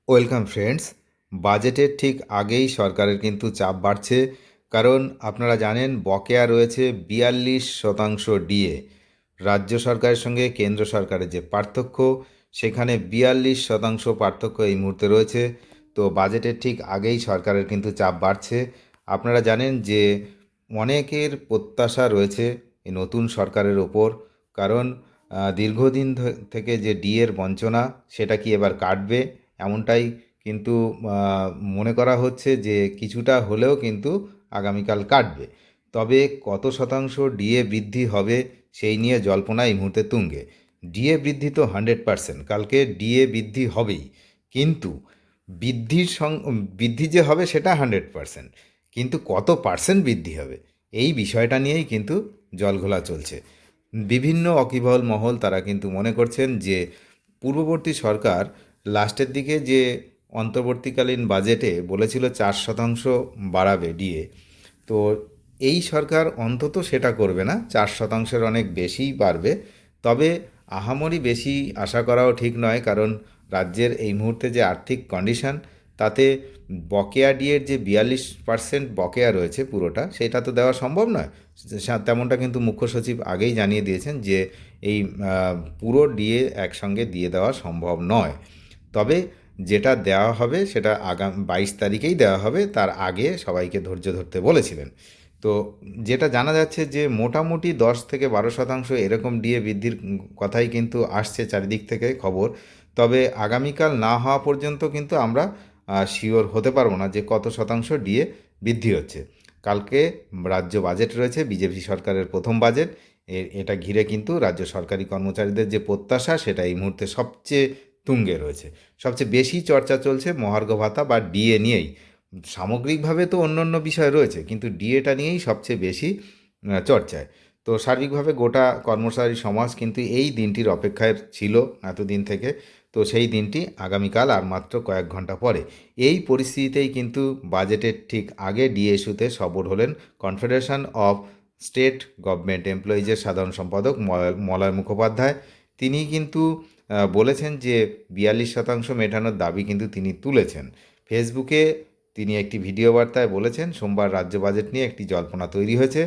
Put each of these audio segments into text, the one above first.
Welcome friends. বাজেটের ঠিক আগেই সরকারের কিন্তু চাপ বাড়ছে, কারণ আপনারা জানেন বকেয়া রয়েছে 42% ডিএ। রাজ্য সরকারের সঙ্গে কেন্দ্র সরকারের যে পার্থক্য, সেখানে 42% পার্থক্য এই মুহূর্তে রয়েছে। তো বাজেটের ঠিক আগেই সরকারের কিন্তু চাপ বাড়ছে। আপনারা জানেন যে অনেকের প্রত্যাশা রয়েছে এই নতুন সরকারের ওপর, কারণ দীর্ঘদিন থেকে যে ডিএর বঞ্চনা, সেটা কি এবার কাটবে এমনটাই কিন্তু মনে করা হচ্ছে যে কিছুটা হলেও কিন্তু আগামীকাল কাটবে। তবে কত শতাংশ ডিএ বৃদ্ধি হবে সেই নিয়ে জল্পনা এই মুহূর্তে তুঙ্গে। ডিএ বৃদ্ধি তো 100%, কালকে ডিএ বৃদ্ধি হবেই, কিন্তু বৃদ্ধি যে হবে সেটা 100%, কিন্তু কত পার্সেন্ট বৃদ্ধি হবে এই বিষয়টা নিয়েই কিন্তু জলঘোলা চলছে। বিভিন্ন অকিবহল মহল তারা কিন্তু মনে করছেন যে পূর্ববর্তী সরকার লাস্টের দিকে যে অন্তর্বর্তীকালীন বাজেটে বলেছিল 4% বাড়াবে ডিএ, তো এই সরকার অন্তত সেটা করবে না, 4%-এর অনেক বেশিই বাড়বে। তবে আহামরি বেশি আশা করাও ঠিক নয়, কারণ রাজ্যের এই মুহূর্তে যে আর্থিক কন্ডিশন, তাতে বকেয়া ডিএর যে 42% বকেয়া রয়েছে পুরোটা, সেটা তো দেওয়া সম্ভব নয়। তেমনটা কিন্তু মুখ্য সচিব আগেই জানিয়ে দিয়েছেন যে এই পুরো ডিএ একসঙ্গে দিয়ে দেওয়া সম্ভব নয়। তবে যেটা দেওয়া হবে সেটা আগামী 22 তারিখেই দেওয়া হবে, তার আগে সবাইকে ধৈর্য ধরতে বলেছিলেন। তো যেটা জানা যাচ্ছে যে মোটামুটি 10 থেকে 12% এরকম ডিএ বৃদ্ধির কথাই কিন্তু আসছে চারিদিক থেকে খবর। তবে আগামীকাল না হওয়া পর্যন্ত কিন্তু আমরা শিওর হতে পারবো না যে কত শতাংশ ডিএ বৃদ্ধি হচ্ছে। কালকে রাজ্য বাজেট রয়েছে, বিজেপি সরকারের প্রথম বাজেট। এটা ঘিরে কিন্তু রাজ্য সরকারি কর্মচারীদের যে প্রত্যাশা, সেটা এই মুহূর্তে সবচেয়ে তুঙ্গে রয়েছে। সবচেয়ে বেশি চর্চা চলছে মহার্ঘ ভাতা বা ডিএ নিয়েই। সামগ্রিকভাবে তো অন্য অন্য বিষয় রয়েছে, কিন্তু ডিএটা নিয়েই সবচেয়ে বেশি চর্চায়। তো সার্বিকভাবে গোটা কর্মচারী সমাজ কিন্তু এই দিনটির অপেক্ষায় ছিল এতদিন থেকে। তো সেই দিনটি আগামীকাল আর মাত্র কয়েক ঘন্টা পরে। এই পরিস্থিতিতেই কিন্তু বাজেটের ঠিক আগে ডিএ ইস্যুতে সরব হলেন কনফেডারেশন অফ স্টেট গভর্নমেন্ট এমপ্লয়িজের সাধারণ সম্পাদক মলয় মুখোপাধ্যায়। তিনি কিন্তু বলেছেন যে 42% মেটানোর দাবি কিন্তু তিনি তুলেছেন ফেসবুকে। তিনি একটি ভিডিও বার্তায় বলেছেন, সোমবার রাজ্য বাজেট নিয়ে একটি জল্পনা তৈরি হয়েছে।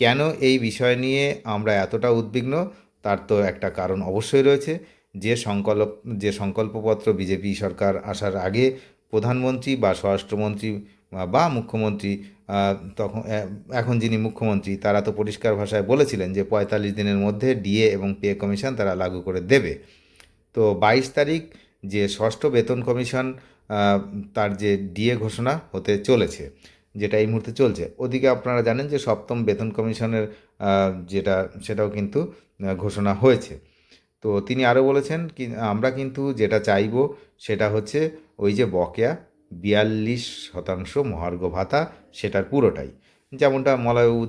কেন এই বিষয় নিয়ে আমরা এতটা উদ্বিগ্ন, তার তো একটা কারণ অবশ্যই রয়েছে। যে সংকল্প যে সংকল্পপত্র বিজেপি সরকার আসার আগে প্রধানমন্ত্রী বা স্বরাষ্ট্রমন্ত্রী বা মুখ্যমন্ত্রী, তখন এখন যিনি মুখ্যমন্ত্রী, তারা তো পরিষ্কার ভাষায় বলেছিলেন যে 45 দিনের মধ্যে ডিএ এবং পে কমিশন তারা লাগু করে দেবে। তো 22 তারিখ যে ষষ্ঠ বেতন কমিশন, তার যে ডিএ ঘোষণা হতে চলেছে, যেটা এই মুহূর্তে চলছে, ওদিকে আপনারা জানেন যে সপ্তম বেতন কমিশনের যেটা, সেটাও কিন্তু ঘোষণা হয়েছে। তো তিনি আরও বলেছেন কি, আমরা কিন্তু যেটা চাইব সেটা হচ্ছে ওই যে বকেয়া 42% মহার্ঘ ভাতা, সেটার পুরোটাই, যেমনটা মলয়বাবু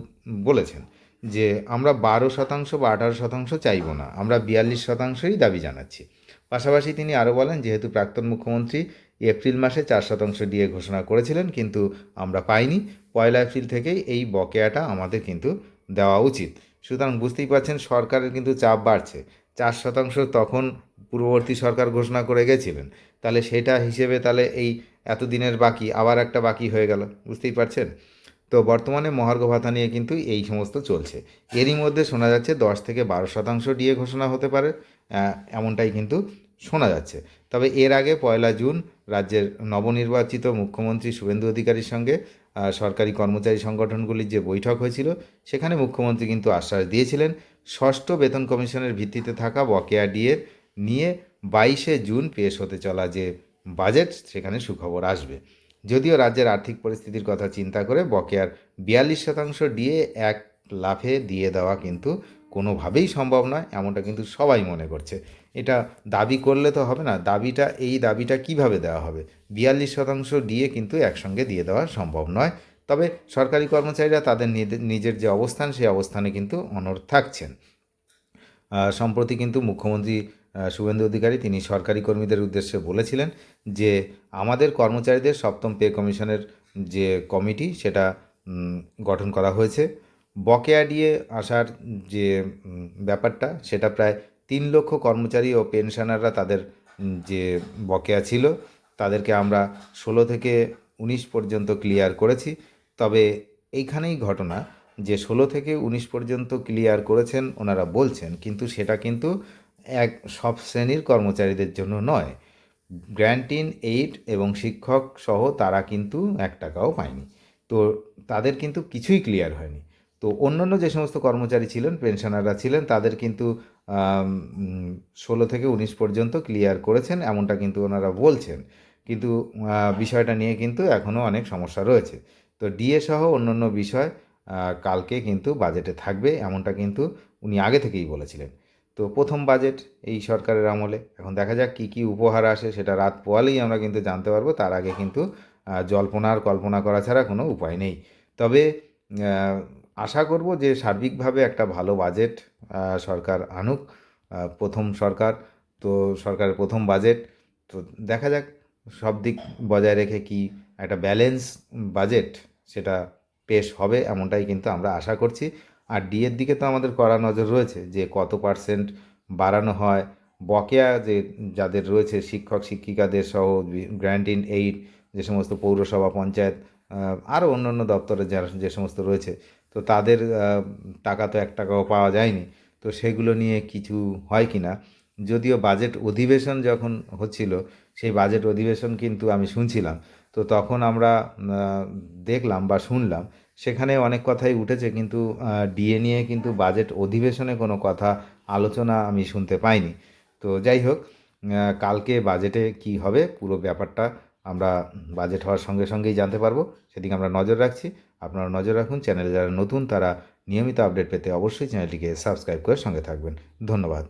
বলেছেন যে আমরা 12% বা 18% চাইব না, আমরা 42%ই দাবি জানাচ্ছি। পাশাপাশি তিনি আরও বলেন, যেহেতু প্রাক্তন মুখ্যমন্ত্রী এপ্রিল মাসে 4% ডিএ ঘোষণা করেছিলেন, কিন্তু আমরা পাইনি, 1 এপ্রিল থেকেই এই বকেয়াটা আমাদের কিন্তু দেওয়া উচিত। সুতরাং বুঝতেই পারছেন সরকারের কিন্তু চাপ বাড়ছে। 4% তখন পূর্ববর্তী সরকার ঘোষণা করে গেছিলেন, তাহলে সেটা হিসেবে তাহলে এই এতদিনের বাকি আবার একটা বাকি হয়ে গেল, বুঝতেই পারছেন। তো বর্তমানে মহার্ঘ ভাতা নিয়ে কিন্তু এই সমস্ত চলছে। এরই মধ্যে শোনা যাচ্ছে 10 থেকে 12% ডিএ ঘোষণা হতে পারে, এমনটাই কিন্তু শোনা যাচ্ছে। তবে এর আগে 1 জুন রাজ্যের নবনির্বাচিত মুখ্যমন্ত্রী শুভেন্দু অধিকারীর সঙ্গে সরকারি কর্মচারী সংগঠনগুলির যে বৈঠক হয়েছিল, সেখানে মুখ্যমন্ত্রী কিন্তু আশ্বাস দিয়েছিলেন ষষ্ঠ বেতন কমিশনের ভিত্তিতে থাকা বকেয়া ডিএ নিয়ে 22 জুন পেশ হতে চলা যে বাজেট, সেখানে সুখবর আসবে। যদিও রাজ্যের আর্থিক পরিস্থিতির কথা চিন্তা করে বকেয়ার 42% ডিএ এক লাফে দিয়ে দেওয়া কিন্তু কোনোভাবেই সম্ভব নয়, এমনটা কিন্তু সবাই মনে করছে। এটা দাবি করলে তো হবে না, এই দাবিটা কিভাবে দেওয়া হবে? 42% ডিএ কিন্তু একসঙ্গে দিয়ে দেওয়া সম্ভব নয়। তবে সরকারি কর্মচারীরা তাদের নিজের যে অবস্থান, সেই অবস্থানে কিন্তু অনড় থাকছেন। সম্প্রতি কিন্তু মুখ্যমন্ত্রী শুভেন্দু অধিকারী তিনি সরকারি কর্মীদের উদ্দেশ্যে বলেছিলেন যে আমাদের কর্মচারীদের সপ্তম পে কমিশনের যে কমিটি, সেটা গঠন করা হয়েছে। বকেয়া দিয়ে আসার যে ব্যাপারটা, সেটা প্রায় 3 লক্ষ কর্মচারী ও পেনশনাররা তাদের যে বকেয়া ছিল, তাদেরকে আমরা 16 থেকে 19 পর্যন্ত ক্লিয়ার করেছি। তবে এইখানেই ঘটনা যে 16 থেকে 19 পর্যন্ত ক্লিয়ার করেছেন ওনারা বলছেন, কিন্তু সেটা কিন্তু সব শ্রেণীর কর্মচারীদের জন্য নয়। গ্র্যান্ট ইন এইড এবং শিক্ষক সহ তারা কিন্তু 1 টাকাও পায়নি। তো তাদের কিন্তু কিছুই ক্লিয়ার হয়নি। তো অন্যান্য যে সমস্ত কর্মচারী ছিলেন, পেনশনাররা ছিলেন, তাদের কিন্তু 16 থেকে 19 পর্যন্ত ক্লিয়ার করেছেন, এমনটা কিন্তু ওনারা বলছেন। কিন্তু বিষয়টা নিয়ে কিন্তু এখনও অনেক সমস্যা রয়েছে। তো ডিএ সহ অন্যান্য বিষয় কালকে কিন্তু বাজেটে থাকবে, এমনটা কিন্তু উনি আগে থেকেই বলেছিলেন। তো প্রথম বাজেট এই সরকারের আমলে, এখন দেখা যাক কী কী উপহার আসে, সেটা রাত পোয়ালেই আমরা কিন্তু জানতে পারবো। তার আগে কিন্তু জল্পনার কল্পনা করা ছাড়া কোনো উপায় নেই। তবে আশা করব যে সার্বিকভাবে একটা ভালো বাজেট সরকার আনুক। প্রথম সরকার, তো সরকারের প্রথম বাজেট, তো দেখা যাক সব দিক বজায় রেখে কি একটা ব্যালেন্স বাজেট সেটা পেশ হবে, এমনটাই কিন্তু আমরা আশা করছি। আর ডিএর দিকে তো আমাদের কড়া নজর রয়েছে যে কত পার্সেন্ট বাড়ানো হয়, বকেয়া যে যাদের রয়েছে শিক্ষক শিক্ষিকাদের সহ গ্র্যান্ট ইন এইড যে সমস্ত পৌরসভা পঞ্চায়েত আরও অন্যান্য দপ্তরে যারা যে সমস্ত রয়েছে, তো তাদের টাকা তো 1 টাকাও পাওয়া যায়নি। তো সেগুলো নিয়ে কিছু হয় কি না, যদিও বাজেট অধিবেশন যখন হচ্ছিল সেই বাজেট অধিবেশন কিন্তু আমি শুনছিলাম। তো তখন আমরা দেখলাম বা শুনলাম সেখানে অনেক কথাই উঠেছে, কিন্তু ডিএ নিয়ে কিন্তু বাজেট অধিবেশনে কোনো কথা আলোচনা আমি শুনতে পাইনি। তো যাই হোক, কালকে বাজেটে কি হবে পুরো ব্যাপারটা আমরা বাজেট হওয়ার সঙ্গে সঙ্গেই জানতে পারবো। সেদিকে আমরা নজর রাখছি। আপনারা নজর রাখুন। চ্যানেলে যারা নতুন তারা নিয়মিত আপডেট পেতে অবশ্যই চ্যানেলটিকে সাবস্ক্রাইব করে সঙ্গে থাকবেন। ধন্যবাদ।